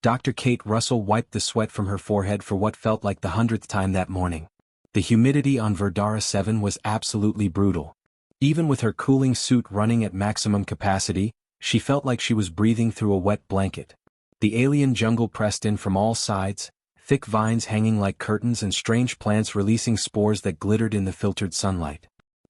Dr. Kate Russell wiped the sweat from her forehead for what felt like the 100th time that morning. The humidity on Verdara 7 was absolutely brutal. Even with her cooling suit running at maximum capacity, she felt like she was breathing through a wet blanket. The alien jungle pressed in from all sides, thick vines hanging like curtains and strange plants releasing spores that glittered in the filtered sunlight.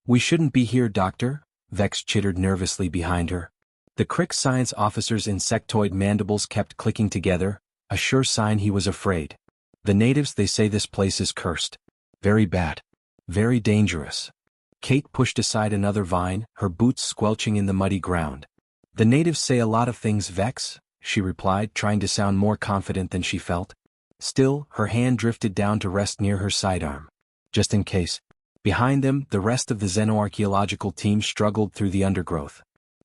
"We shouldn't be here, Doctor," Vex chittered nervously behind her. The Crick science officer's insectoid mandibles kept clicking together, a sure sign he was afraid. "The natives, they say this place is cursed. Very bad. Very dangerous." Kate pushed aside another vine, her boots squelching in the muddy ground. "The natives say a lot of things, Vex," she replied, trying to sound more confident than she felt. Still, her hand drifted down to rest near her sidearm. Just in case. Behind them, the rest of the xenoarchaeological team struggled through the undergrowth.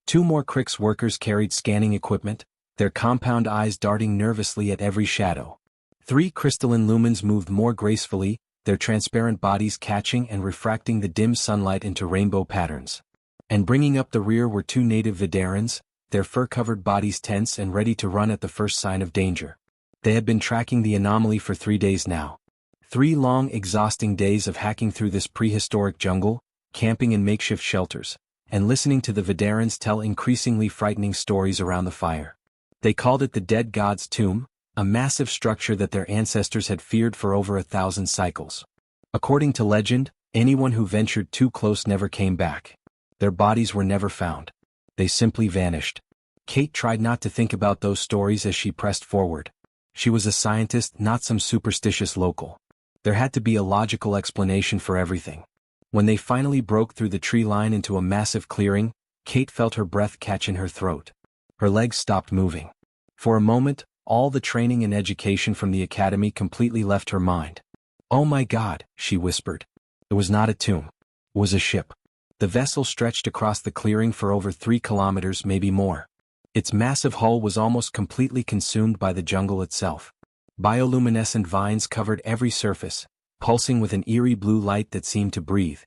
2 more Crick's workers carried scanning equipment, their compound eyes darting nervously at every shadow. 3 crystalline lumens moved more gracefully, their transparent bodies catching and refracting the dim sunlight into rainbow patterns. And bringing up the rear were 2 native Vidarans, their fur-covered bodies tense and ready to run at the first sign of danger. They had been tracking the anomaly for 3 days now. 3 long, exhausting days of hacking through this prehistoric jungle, camping in makeshift shelters, and listening to the Vidarans tell increasingly frightening stories around the fire. They called it the Dead God's Tomb, a massive structure that their ancestors had feared for over 1,000 cycles. According to legend, anyone who ventured too close never came back. Their bodies were never found. They simply vanished. Kate tried not to think about those stories as she pressed forward. She was a scientist, not some superstitious local. There had to be a logical explanation for everything. When they finally broke through the tree line into a massive clearing, Kate felt her breath catch in her throat. Her legs stopped moving. For a moment, all the training and education from the academy completely left her mind. "Oh my God," she whispered. It was not a tomb. It was a ship. The vessel stretched across the clearing for over 3 kilometers, maybe more. Its massive hull was almost completely consumed by the jungle itself. Bioluminescent vines covered every surface, pulsing with an eerie blue light that seemed to breathe.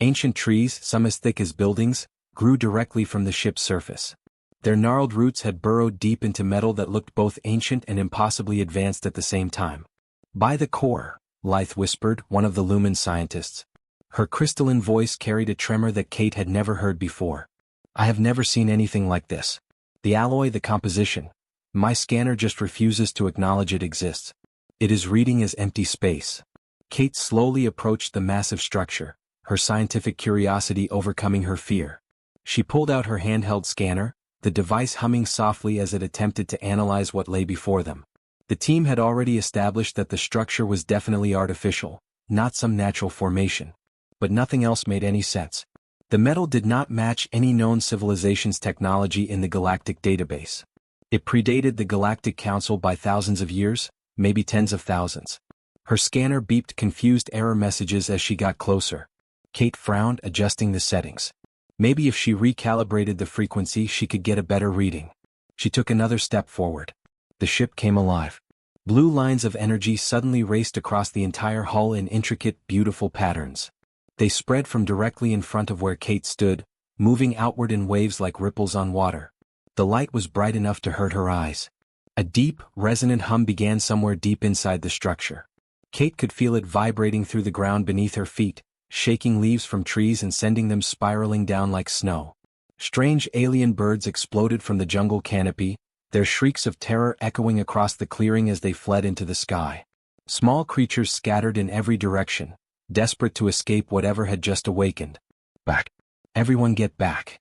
Ancient trees, some as thick as buildings, grew directly from the ship's surface. Their gnarled roots had burrowed deep into metal that looked both ancient and impossibly advanced at the same time. "By the core," Lythe whispered, one of the Lumen scientists. Her crystalline voice carried a tremor that Kate had never heard before. "I have never seen anything like this. The alloy, the composition. My scanner just refuses to acknowledge it exists. It is reading as empty space." Kate slowly approached the massive structure, her scientific curiosity overcoming her fear. She pulled out her handheld scanner, the device humming softly as it attempted to analyze what lay before them. The team had already established that the structure was definitely artificial, not some natural formation. But nothing else made any sense. The metal did not match any known civilization's technology in the galactic database. It predated the Galactic Council by thousands of years, maybe tens of thousands. Her scanner beeped confused error messages as she got closer. Kate frowned, adjusting the settings. Maybe if she recalibrated the frequency she could get a better reading. She took another step forward. The ship came alive. Blue lines of energy suddenly raced across the entire hull in intricate, beautiful patterns. They spread from directly in front of where Kate stood, moving outward in waves like ripples on water. The light was bright enough to hurt her eyes. A deep, resonant hum began somewhere deep inside the structure. Kate could feel it vibrating through the ground beneath her feet, shaking leaves from trees and sending them spiraling down like snow. Strange alien birds exploded from the jungle canopy, their shrieks of terror echoing across the clearing as they fled into the sky. Small creatures scattered in every direction, desperate to escape whatever had just awakened. "Back! Everyone get back!"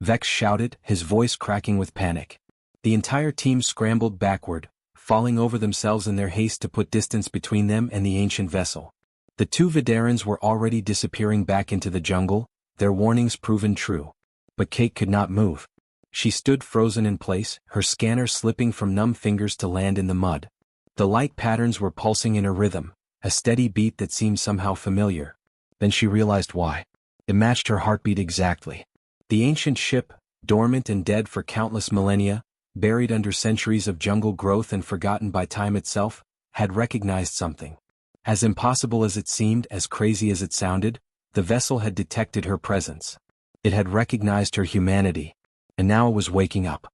Vex shouted, his voice cracking with panic. The entire team scrambled backward, falling over themselves in their haste to put distance between them and the ancient vessel. The 2 Vidarans were already disappearing back into the jungle, their warnings proven true. But Kate could not move. She stood frozen in place, her scanner slipping from numb fingers to land in the mud. The light patterns were pulsing in a rhythm, a steady beat that seemed somehow familiar. Then she realized why. It matched her heartbeat exactly. The ancient ship, dormant and dead for countless millennia, buried under centuries of jungle growth and forgotten by time itself, had recognized something. As impossible as it seemed, as crazy as it sounded, the vessel had detected her presence. It had recognized her humanity. And now it was waking up.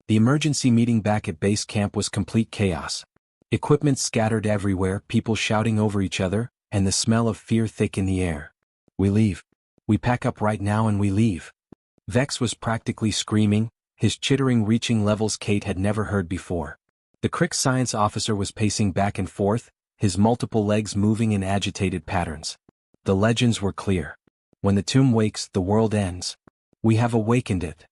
The emergency meeting back at base camp was complete chaos. Equipment scattered everywhere, people shouting over each other, and the smell of fear thick in the air. "We leave. We pack up right now and we leave." Vex was practically screaming, his chittering reaching levels Kate had never heard before. The Crick science officer was pacing back and forth, his multiple legs moving in agitated patterns. The legends were clear. When the tomb wakes, the world ends. We have awakened it.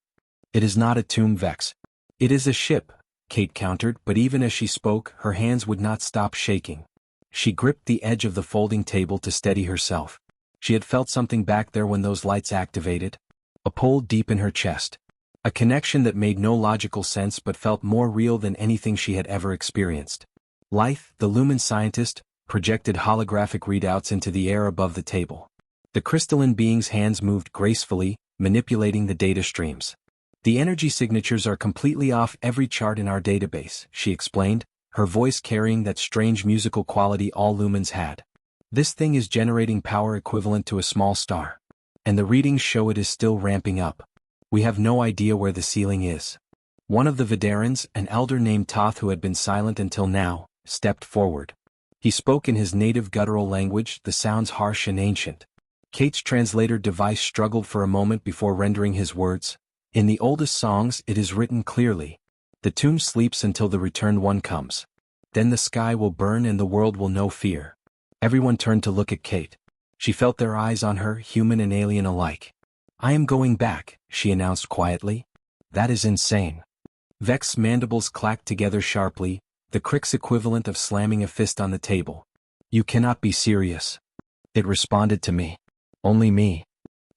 It is not a tomb, Vex. It is a ship, Kate countered, but even as she spoke, her hands would not stop shaking. She gripped the edge of the folding table to steady herself. She had felt something back there when those lights activated. A pull deep in her chest. A connection that made no logical sense but felt more real than anything she had ever experienced. Lythe, the Lumen scientist, projected holographic readouts into the air above the table. The crystalline being's hands moved gracefully, manipulating the data streams. "The energy signatures are completely off every chart in our database," she explained, her voice carrying that strange musical quality all lumens had. "This thing is generating power equivalent to a small star. And the readings show it is still ramping up. We have no idea where the ceiling is." One of the Vidarans, an elder named Toth who had been silent until now, stepped forward. He spoke in his native guttural language, the sounds harsh and ancient. Kate's translator device struggled for a moment before rendering his words. "In the oldest songs it is written clearly. The tomb sleeps until the returned one comes. Then the sky will burn and the world will know fear." Everyone turned to look at Kate. She felt their eyes on her, human and alien alike. "I am going back," she announced quietly. "That is insane." Vex's mandibles clacked together sharply, the Crick's equivalent of slamming a fist on the table. "You cannot be serious." "It responded to me. Only me."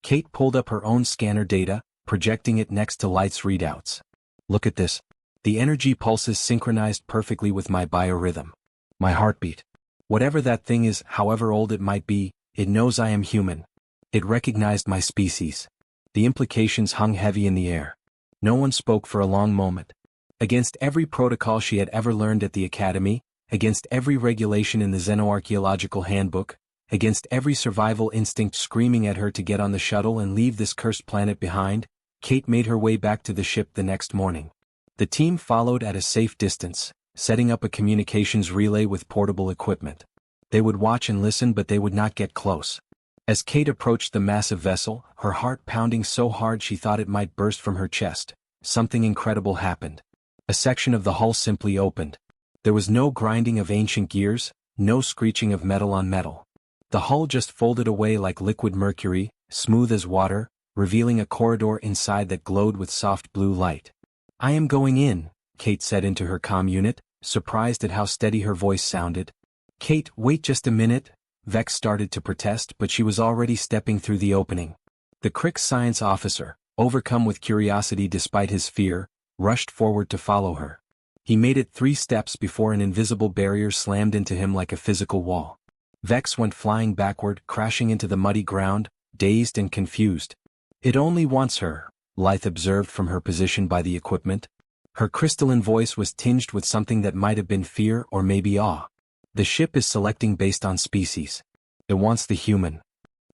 Kate pulled up her own scanner data, projecting it next to Light's readouts. "Look at this. The energy pulses synchronized perfectly with my biorhythm. My heartbeat. Whatever that thing is, however old it might be, it knows I am human. It recognized my species." The implications hung heavy in the air. No one spoke for a long moment. Against every protocol she had ever learned at the academy, against every regulation in the Xenoarchaeological handbook, against every survival instinct screaming at her to get on the shuttle and leave this cursed planet behind, Kate made her way back to the ship the next morning. The team followed at a safe distance, setting up a communications relay with portable equipment. They would watch and listen, but they would not get close. As Kate approached the massive vessel, her heart pounding so hard she thought it might burst from her chest, something incredible happened. A section of the hull simply opened. There was no grinding of ancient gears, no screeching of metal on metal. The hull just folded away like liquid mercury, smooth as water, revealing a corridor inside that glowed with soft blue light. "I am going in," Kate said into her comm unit, surprised at how steady her voice sounded. "Kate, wait just a minute." Vex started to protest, but she was already stepping through the opening. The Crick science officer, overcome with curiosity despite his fear, rushed forward to follow her. He made it 3 steps before an invisible barrier slammed into him like a physical wall. Vex went flying backward, crashing into the muddy ground, dazed and confused. "It only wants her," Lythe observed from her position by the equipment. Her crystalline voice was tinged with something that might have been fear or maybe awe. "The ship is selecting based on species. It wants the human."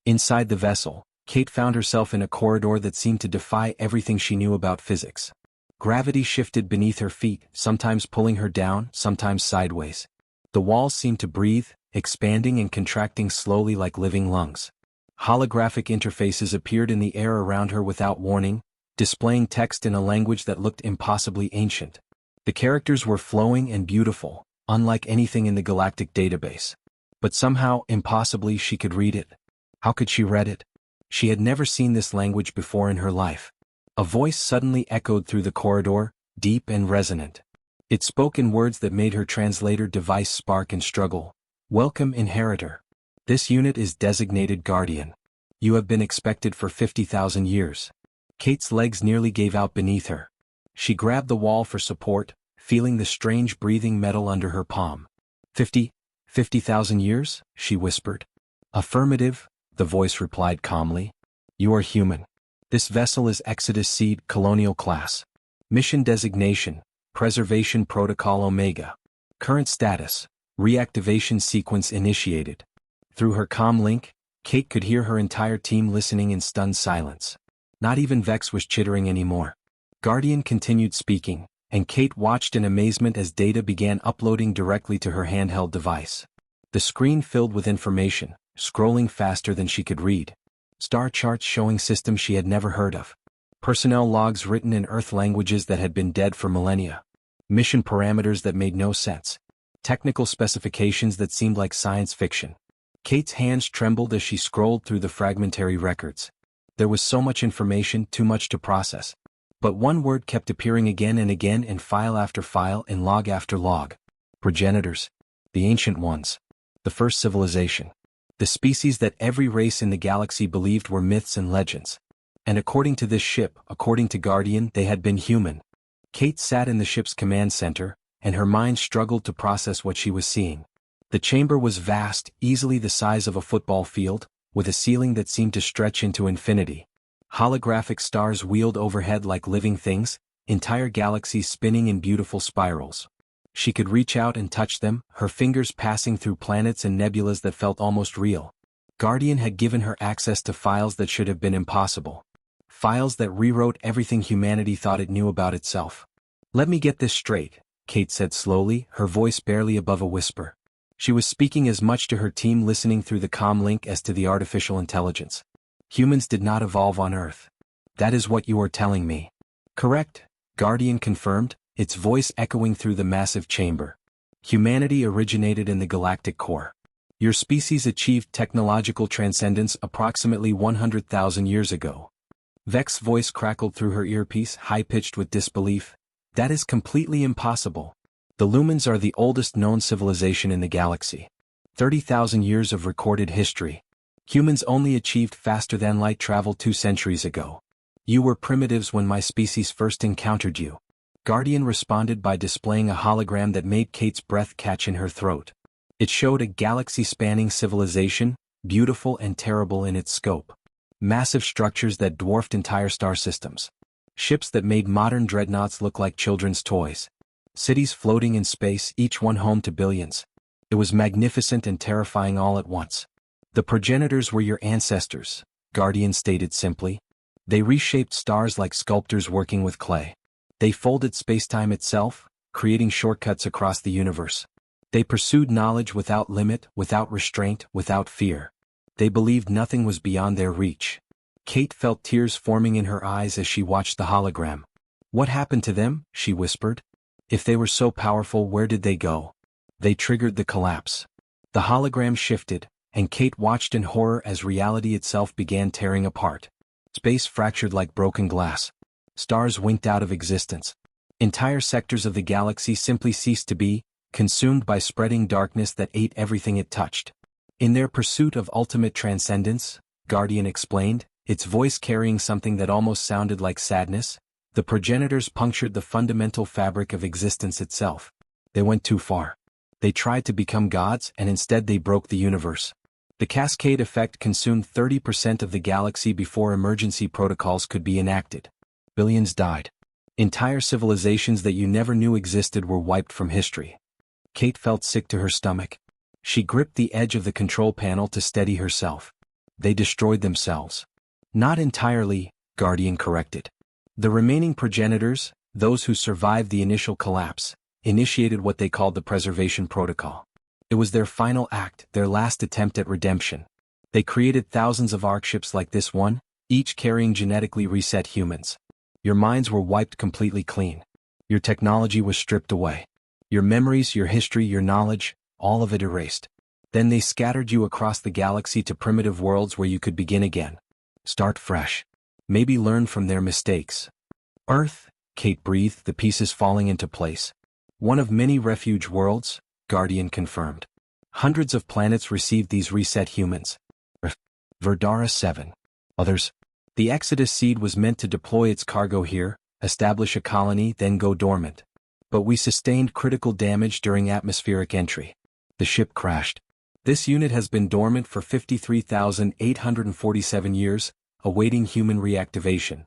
Inside the vessel, Kate found herself in a corridor that seemed to defy everything she knew about physics. Gravity shifted beneath her feet, sometimes pulling her down, sometimes sideways. The walls seemed to breathe, expanding and contracting slowly like living lungs. Holographic interfaces appeared in the air around her without warning, displaying text in a language that looked impossibly ancient. The characters were flowing and beautiful, unlike anything in the galactic database. But somehow, impossibly, she could read it. How could she read it? She had never seen this language before in her life. A voice suddenly echoed through the corridor, deep and resonant. It spoke in words that made her translator device spark and struggle. "Welcome, Inheritor. This unit is designated Guardian. You have been expected for 50,000 years." Kate's legs nearly gave out beneath her. She grabbed the wall for support, feeling the strange breathing metal under her palm. 50,000 years?" she whispered. "Affirmative," the voice replied calmly. "You are human. This vessel is Exodus Seed Colonial Class. Mission designation, Preservation Protocol Omega. Current status, Reactivation Sequence initiated." Through her comm link, Kate could hear her entire team listening in stunned silence. Not even Vex was chittering anymore. Guardian continued speaking, and Kate watched in amazement as data began uploading directly to her handheld device. The screen filled with information, scrolling faster than she could read. Star charts showing systems she had never heard of. Personnel logs written in Earth languages that had been dead for millennia. Mission parameters that made no sense. Technical specifications that seemed like science fiction. Kate's hands trembled as she scrolled through the fragmentary records. There was so much information, too much to process. But one word kept appearing again and again in file after file, in log after log. Progenitors. The ancient ones. The first civilization. The species that every race in the galaxy believed were myths and legends. And according to this ship, according to Guardian, they had been human. Kate sat in the ship's command center, and her mind struggled to process what she was seeing. The chamber was vast, easily the size of a football field, with a ceiling that seemed to stretch into infinity. Holographic stars wheeled overhead like living things, entire galaxies spinning in beautiful spirals. She could reach out and touch them, her fingers passing through planets and nebulas that felt almost real. Guardian had given her access to files that should have been impossible. Files that rewrote everything humanity thought it knew about itself. "Let me get this straight," Kate said slowly, her voice barely above a whisper. She was speaking as much to her team listening through the comm link as to the artificial intelligence. "Humans did not evolve on Earth. That is what you are telling me." "Correct," Guardian confirmed, its voice echoing through the massive chamber. "Humanity originated in the galactic core. Your species achieved technological transcendence approximately 100,000 years ago." Vex's voice crackled through her earpiece, high-pitched with disbelief. "That is completely impossible. The Lumens are the oldest known civilization in the galaxy. 30,000 years of recorded history. Humans only achieved faster-than-light travel 2 centuries ago. You were primitives when my species first encountered you." Guardian responded by displaying a hologram that made Kate's breath catch in her throat. It showed a galaxy-spanning civilization, beautiful and terrible in its scope. Massive structures that dwarfed entire star systems. Ships that made modern dreadnoughts look like children's toys. Cities floating in space, each one home to billions. It was magnificent and terrifying all at once. "The progenitors were your ancestors," Guardian stated simply. "They reshaped stars like sculptors working with clay. They folded spacetime itself, creating shortcuts across the universe. They pursued knowledge without limit, without restraint, without fear. They believed nothing was beyond their reach." Kate felt tears forming in her eyes as she watched the hologram. "What happened to them?" she whispered. "If they were so powerful, where did they go?" "They triggered the collapse." The hologram shifted, and Kate watched in horror as reality itself began tearing apart. Space fractured like broken glass. Stars winked out of existence. Entire sectors of the galaxy simply ceased to be, consumed by spreading darkness that ate everything it touched. "In their pursuit of ultimate transcendence," Guardian explained, its voice carrying something that almost sounded like sadness, "the progenitors punctured the fundamental fabric of existence itself. They went too far. They tried to become gods, and instead they broke the universe. The cascade effect consumed 30% of the galaxy before emergency protocols could be enacted. Billions died. Entire civilizations that you never knew existed were wiped from history." Kate felt sick to her stomach. She gripped the edge of the control panel to steady herself. "They destroyed themselves." "Not entirely," Guardian corrected. "The remaining progenitors, those who survived the initial collapse, initiated what they called the Preservation Protocol. It was their final act, their last attempt at redemption. They created thousands of ARC ships like this one, each carrying genetically reset humans. Your minds were wiped completely clean. Your technology was stripped away. Your memories, your history, your knowledge, all of it erased. Then they scattered you across the galaxy to primitive worlds where you could begin again. Start fresh. Maybe learn from their mistakes." "Earth," Kate breathed, the pieces falling into place. "One of many refuge worlds," Guardian confirmed. "Hundreds of planets received these reset humans. Verdara 7. Others. The Exodus seed was meant to deploy its cargo here, establish a colony, then go dormant. But we sustained critical damage during atmospheric entry. The ship crashed. This unit has been dormant for 53,847 years, awaiting human reactivation."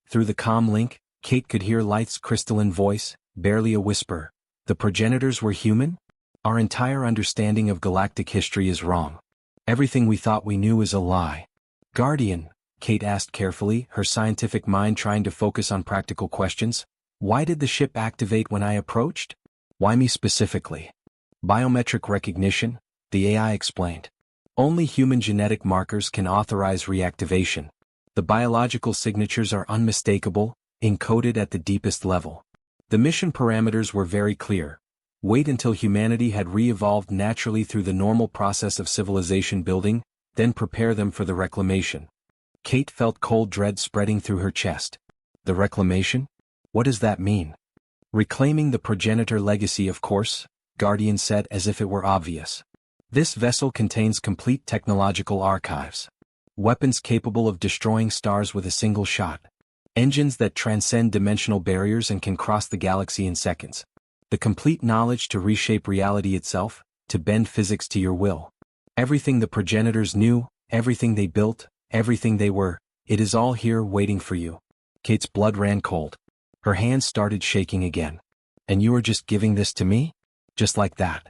Through the comm link, Kate could hear Light's crystalline voice, barely a whisper. "The progenitors were human? Our entire understanding of galactic history is wrong. Everything we thought we knew is a lie." "Guardian," Kate asked carefully, her scientific mind trying to focus on practical questions, Why did the ship activate when I approached? Why me specifically? Biometric recognition, the AI explained. Only human genetic markers can authorize reactivation. The biological signatures are unmistakable, encoded at the deepest level. The mission parameters were very clear. Wait until humanity had re-evolved naturally through the normal process of civilization building, then prepare them for the reclamation. Kate felt cold dread spreading through her chest. The reclamation? What does that mean? Reclaiming the progenitor legacy, of course, Guardian said as if it were obvious. This vessel contains complete technological archives. Weapons capable of destroying stars with a single shot. Engines that transcend dimensional barriers and can cross the galaxy in seconds. The complete knowledge to reshape reality itself, to bend physics to your will. Everything the progenitors knew, everything they built, everything they were, it is all here waiting for you. Kate's blood ran cold. Her hands started shaking again. And you are just giving this to me? Just like that.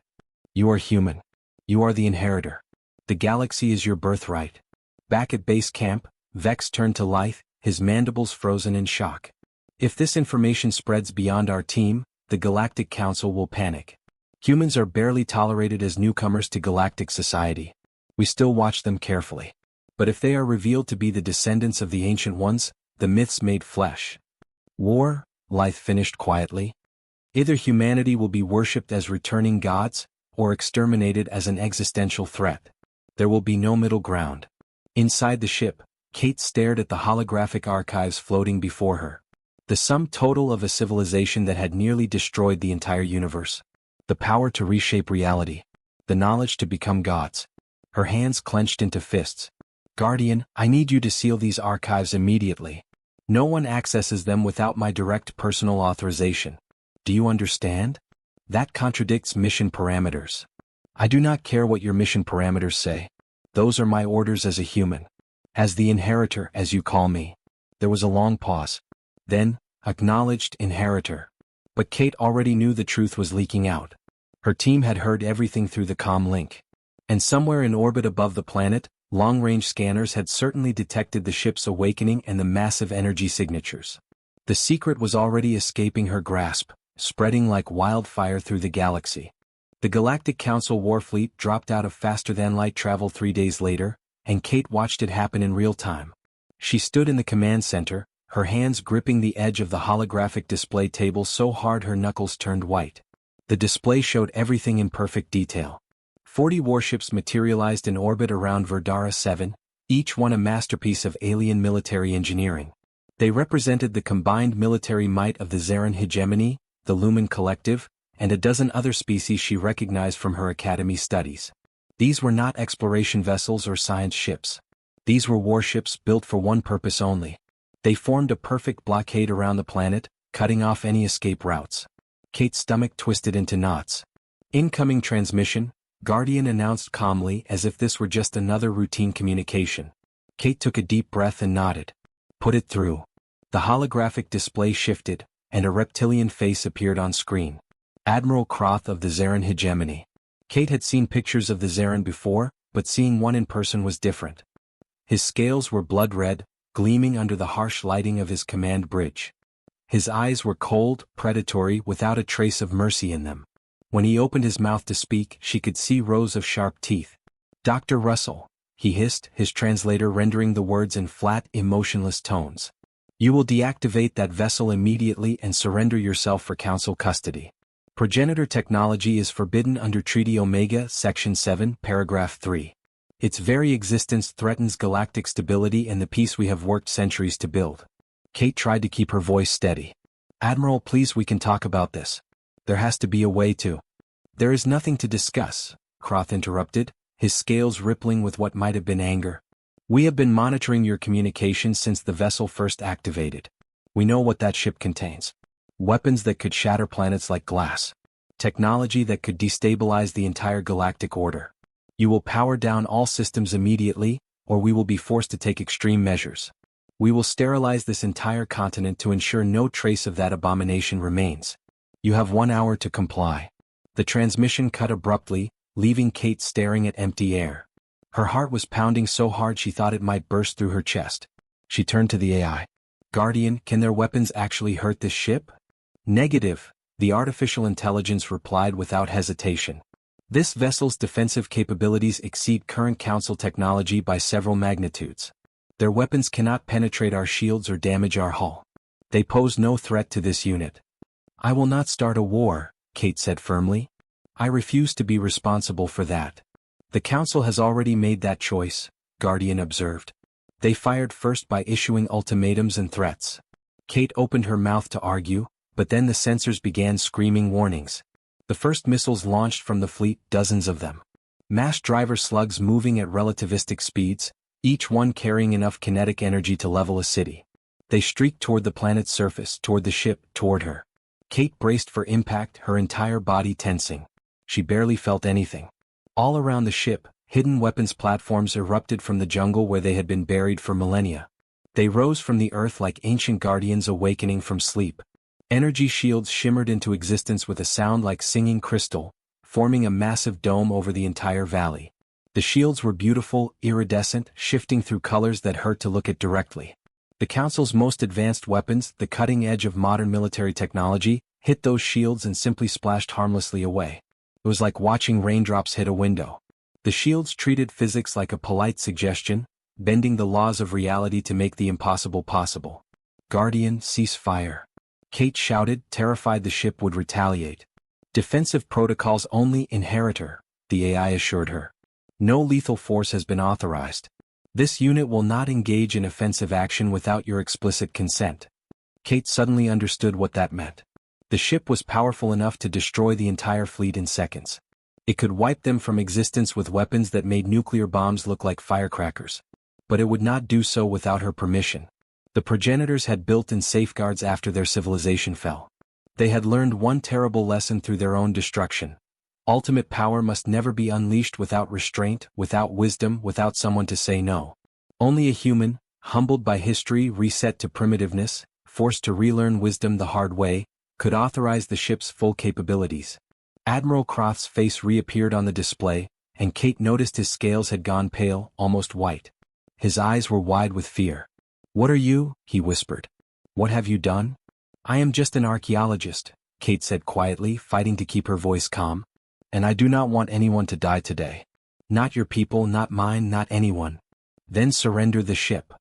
You are human. You are the inheritor. The galaxy is your birthright. Back at base camp, Vex turned to life, his mandibles frozen in shock. If this information spreads beyond our team, the Galactic Council will panic. Humans are barely tolerated as newcomers to galactic society. We still watch them carefully. But if they are revealed to be the descendants of the Ancient Ones, the myths made flesh. War, Lythe finished quietly. Either humanity will be worshipped as returning gods, or exterminated as an existential threat. There will be no middle ground. Inside the ship, Kate stared at the holographic archives floating before her. The sum total of a civilization that had nearly destroyed the entire universe. The power to reshape reality. The knowledge to become gods. Her hands clenched into fists. Guardian, I need you to seal these archives immediately. No one accesses them without my direct personal authorization. Do you understand? That contradicts mission parameters. I do not care what your mission parameters say. Those are my orders as a human. As the inheritor, as you call me. There was a long pause. Then, acknowledged inheritor. But Kate already knew the truth was leaking out. Her team had heard everything through the comm link. And somewhere in orbit above the planet, long-range scanners had certainly detected the ship's awakening and the massive energy signatures. The secret was already escaping her grasp, spreading like wildfire through the galaxy. The Galactic Council warfleet dropped out of faster-than-light travel 3 days later, and Kate watched it happen in real time. She stood in the command center, her hands gripping the edge of the holographic display table so hard her knuckles turned white. The display showed everything in perfect detail. 40 warships materialized in orbit around Verdara 7, each one a masterpiece of alien military engineering. They represented the combined military might of the Zaran hegemony, the Lumen Collective, and a dozen other species she recognized from her academy studies. These were not exploration vessels or science ships. These were warships built for one purpose only. They formed a perfect blockade around the planet, cutting off any escape routes. Kate's stomach twisted into knots. Incoming transmission, Guardian announced calmly as if this were just another routine communication. Kate took a deep breath and nodded. Put it through. The holographic display shifted, and a reptilian face appeared on screen. Admiral Croth of the Zaran hegemony. Kate had seen pictures of the Zaran before, but seeing one in person was different. His scales were blood red, gleaming under the harsh lighting of his command bridge. His eyes were cold, predatory, without a trace of mercy in them. When he opened his mouth to speak, she could see rows of sharp teeth. Dr. Russell, he hissed, his translator rendering the words in flat, emotionless tones. You will deactivate that vessel immediately and surrender yourself for council custody. Progenitor technology is forbidden under Treaty Omega, Section 7, Paragraph 3. Its very existence threatens galactic stability and the peace we have worked centuries to build. Kate tried to keep her voice steady. Admiral, please, we can talk about this. There has to be a way to. There is nothing to discuss, Croth interrupted, his scales rippling with what might have been anger. We have been monitoring your communications since the vessel first activated. We know what that ship contains. Weapons that could shatter planets like glass. Technology that could destabilize the entire galactic order. You will power down all systems immediately, or we will be forced to take extreme measures. We will sterilize this entire continent to ensure no trace of that abomination remains. You have 1 hour to comply. The transmission cut abruptly, leaving Kate staring at empty air. Her heart was pounding so hard she thought it might burst through her chest. She turned to the AI. Guardian, can their weapons actually hurt this ship? Negative, the artificial intelligence replied without hesitation. This vessel's defensive capabilities exceed current Council technology by several magnitudes. Their weapons cannot penetrate our shields or damage our hull. They pose no threat to this unit. I will not start a war, Kate said firmly. I refuse to be responsible for that. The Council has already made that choice, Guardian observed. They fired first by issuing ultimatums and threats. Kate opened her mouth to argue, but then the sensors began screaming warnings. The first missiles launched from the fleet, dozens of them. Mass driver slugs moving at relativistic speeds, each one carrying enough kinetic energy to level a city. They streaked toward the planet's surface, toward the ship, toward her. Kate braced for impact, her entire body tensing. She barely felt anything. All around the ship, hidden weapons platforms erupted from the jungle where they had been buried for millennia. They rose from the earth like ancient guardians awakening from sleep. Energy shields shimmered into existence with a sound like singing crystal, forming a massive dome over the entire valley. The shields were beautiful, iridescent, shifting through colors that hurt to look at directly. The Council's most advanced weapons, the cutting edge of modern military technology, hit those shields and simply splashed harmlessly away. It was like watching raindrops hit a window. The shields treated physics like a polite suggestion, bending the laws of reality to make the impossible possible. Guardian, cease fire. Kate shouted, terrified the ship would retaliate. Defensive protocols only, Inheritor, the AI assured her. No lethal force has been authorized. This unit will not engage in offensive action without your explicit consent. Kate suddenly understood what that meant. The ship was powerful enough to destroy the entire fleet in seconds. It could wipe them from existence with weapons that made nuclear bombs look like firecrackers. But it would not do so without her permission. The progenitors had built-in safeguards after their civilization fell. They had learned one terrible lesson through their own destruction. Ultimate power must never be unleashed without restraint, without wisdom, without someone to say no. Only a human, humbled by history, reset to primitiveness, forced to relearn wisdom the hard way, could authorize the ship's full capabilities. Admiral Croft's face reappeared on the display, and Kate noticed his scales had gone pale, almost white. His eyes were wide with fear. "What are you?" he whispered. "What have you done?" "I am just an archaeologist," Kate said quietly, fighting to keep her voice calm. "And I do not want anyone to die today. Not your people, not mine, not anyone." "Then surrender the ship,"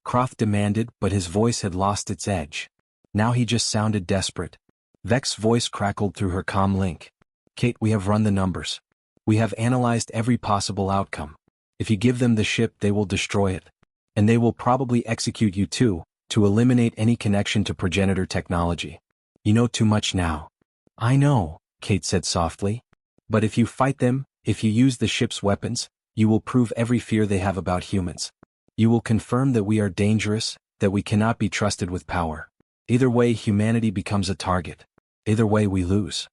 Croft demanded, but his voice had lost its edge. Now he just sounded desperate. Vex's voice crackled through her comm link. "Kate, we have run the numbers. We have analyzed every possible outcome. If you give them the ship, they will destroy it. And they will probably execute you too, to eliminate any connection to progenitor technology. You know too much now." "I know," Kate said softly. "But if you fight them, if you use the ship's weapons, you will prove every fear they have about humans. You will confirm that we are dangerous, that we cannot be trusted with power. Either way, humanity becomes a target. Either way, we lose."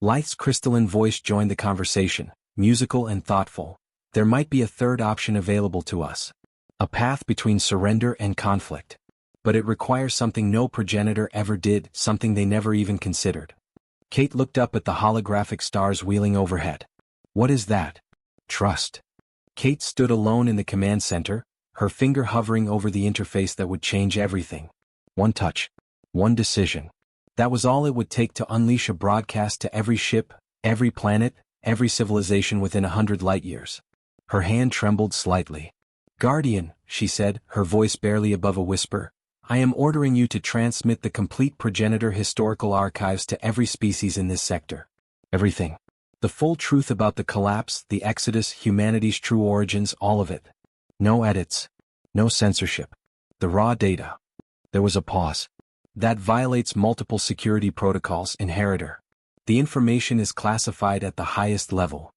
Lythe's crystalline voice joined the conversation, musical and thoughtful. "There might be a third option available to us. A path between surrender and conflict. But it requires something no progenitor ever did, something they never even considered." Kate looked up at the holographic stars wheeling overhead. "What is that?" "Trust." Kate stood alone in the command center, her finger hovering over the interface that would change everything. One touch. One decision. That was all it would take to unleash a broadcast to every ship, every planet, every civilization within 100 light-years. Her hand trembled slightly. "Guardian," she said, her voice barely above a whisper, "I am ordering you to transmit the complete progenitor historical archives to every species in this sector. Everything. The full truth about the collapse, the exodus, humanity's true origins, all of it. No edits. No censorship. The raw data." There was a pause. "That violates multiple security protocols, Inheritor. The information is classified at the highest level."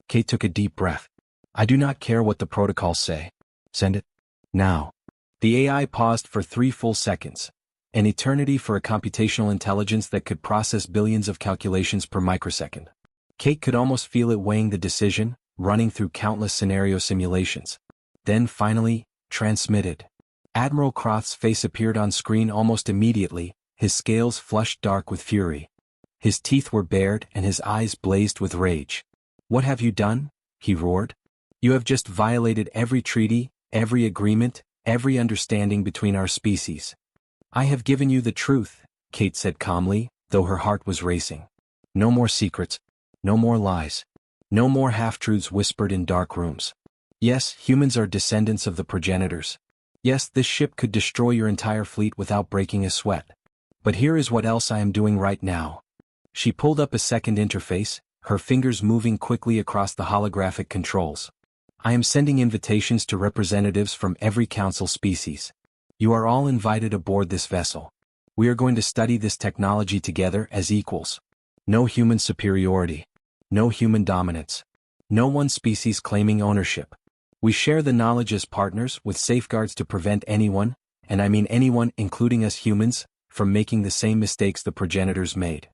Kate took a deep breath. "I do not care what the protocols say. Send it. Now." The AI paused for 3 full seconds. An eternity for a computational intelligence that could process billions of calculations per microsecond. Kate could almost feel it weighing the decision, running through countless scenario simulations. Then finally, transmitted. Admiral Croft's face appeared on screen almost immediately, his scales flushed dark with fury. His teeth were bared and his eyes blazed with rage. "What have you done?" he roared. "You have just violated every treaty, every agreement, every understanding between our species." "I have given you the truth," Kate said calmly, though her heart was racing. No more secrets. No more lies. No more half-truths whispered in dark rooms. Yes, humans are descendants of the progenitors. Yes, this ship could destroy your entire fleet without breaking a sweat. But here is what else I am doing right now. She pulled up a second interface, her fingers moving quickly across the holographic controls. I am sending invitations to representatives from every council species. You are all invited aboard this vessel. We are going to study this technology together as equals. No human superiority. No human dominance. No one species claiming ownership. We share the knowledge as partners with safeguards to prevent anyone, and I mean anyone including us humans, from making the same mistakes the progenitors made.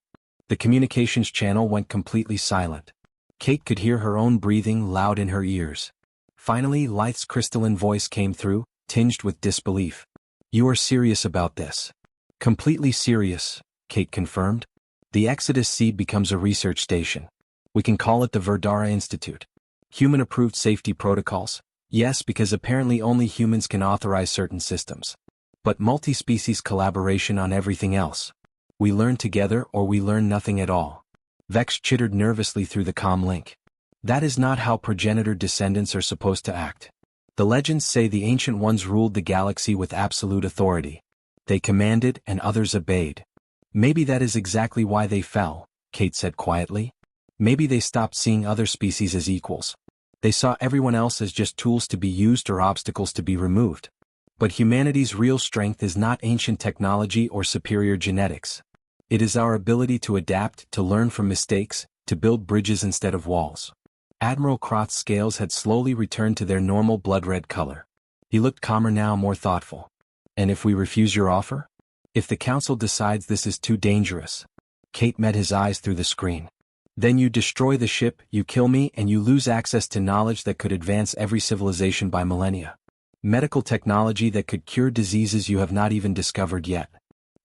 The communications channel went completely silent. Kate could hear her own breathing loud in her ears. Finally, Lythe's crystalline voice came through, tinged with disbelief. You are serious about this? Completely serious, Kate confirmed. The Exodus seed becomes a research station. We can call it the Verdara Institute. Human-approved safety protocols? Yes, because apparently only humans can authorize certain systems. But multi-species collaboration on everything else. We learn together or we learn nothing at all. Vex chittered nervously through the comm link. That is not how progenitor descendants are supposed to act. The legends say the Ancient Ones ruled the galaxy with absolute authority. They commanded and others obeyed. Maybe that is exactly why they fell, Kate said quietly. Maybe they stopped seeing other species as equals. They saw everyone else as just tools to be used or obstacles to be removed. But humanity's real strength is not ancient technology or superior genetics. It is our ability to adapt, to learn from mistakes, to build bridges instead of walls. Admiral Kroth's scales had slowly returned to their normal blood-red color. He looked calmer now, more thoughtful. And if we refuse your offer? If the Council decides this is too dangerous? Kate met his eyes through the screen. Then you destroy the ship, you kill me, and you lose access to knowledge that could advance every civilization by millennia. Medical technology that could cure diseases you have not even discovered yet.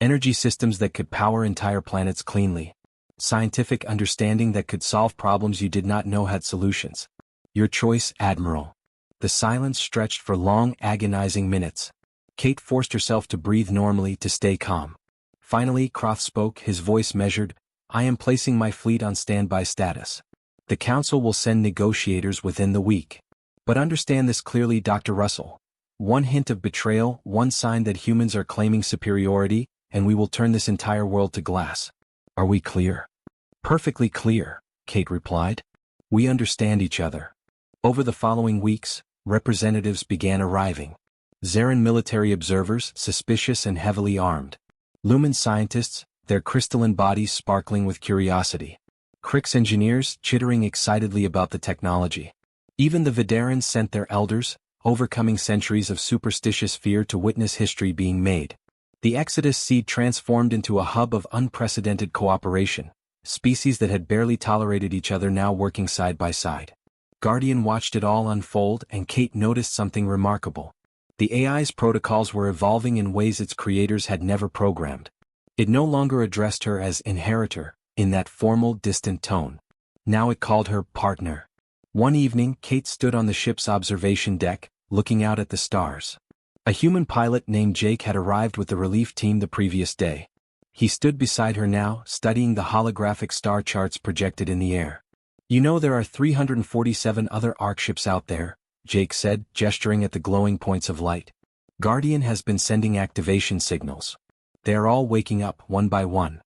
Energy systems that could power entire planets cleanly. Scientific understanding that could solve problems you did not know had solutions. Your choice, Admiral. The silence stretched for long, agonizing minutes. Kate forced herself to breathe normally to stay calm. Finally, Kroth spoke, his voice measured. I am placing my fleet on standby status. The Council will send negotiators within the week. But understand this clearly, Dr. Russell. One hint of betrayal, one sign that humans are claiming superiority, and we will turn this entire world to glass. Are we clear? Perfectly clear, Kate replied. We understand each other. Over the following weeks, representatives began arriving. Zarin military observers, suspicious and heavily armed. Lumen scientists, their crystalline bodies sparkling with curiosity. Krix engineers, chittering excitedly about the technology. Even the Vidarans sent their elders, overcoming centuries of superstitious fear to witness history being made. The Exodus seed transformed into a hub of unprecedented cooperation, species that had barely tolerated each other now working side by side. Guardian watched it all unfold, and Kate noticed something remarkable. The AI's protocols were evolving in ways its creators had never programmed. It no longer addressed her as inheritor, in that formal, distant tone. Now it called her partner. One evening, Kate stood on the ship's observation deck, looking out at the stars. A human pilot named Jake had arrived with the relief team the previous day. He stood beside her now, studying the holographic star charts projected in the air. You know there are 347 other ARC ships out there, Jake said, gesturing at the glowing points of light. Guardian has been sending activation signals. They are all waking up, one by one.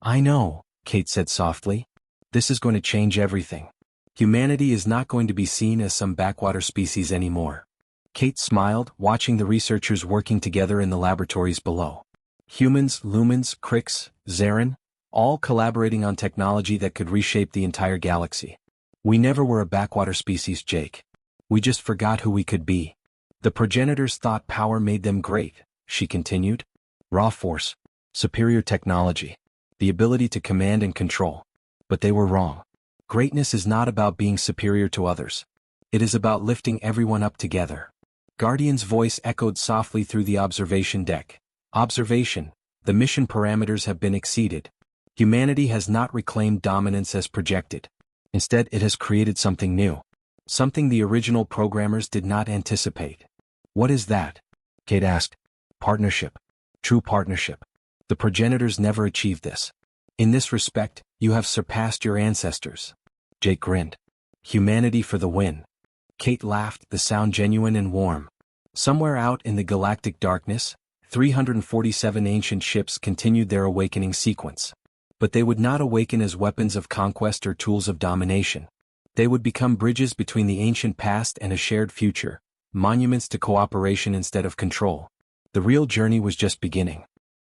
I know, Kate said softly. This is going to change everything. Humanity is not going to be seen as some backwater species anymore. Kate smiled, watching the researchers working together in the laboratories below. Humans, Lumens, Krix, Zarin, all collaborating on technology that could reshape the entire galaxy. We never were a backwater species, Jake. We just forgot who we could be. The progenitors thought power made them great, she continued. Raw force, superior technology, the ability to command and control. But they were wrong. Greatness is not about being superior to others. It is about lifting everyone up together. Guardian's voice echoed softly through the observation deck. Observation, the mission parameters have been exceeded. Humanity has not reclaimed dominance as projected. Instead, it has created something new. Something the original programmers did not anticipate. What is that? Kate asked. Partnership. True partnership. The progenitors never achieved this. In this respect, you have surpassed your ancestors. Jake grinned. Humanity for the win. Kate laughed, the sound genuine and warm. Somewhere out in the galactic darkness, 347 ancient ships continued their awakening sequence. But they would not awaken as weapons of conquest or tools of domination. They would become bridges between the ancient past and a shared future, monuments to cooperation instead of control. The real journey was just beginning.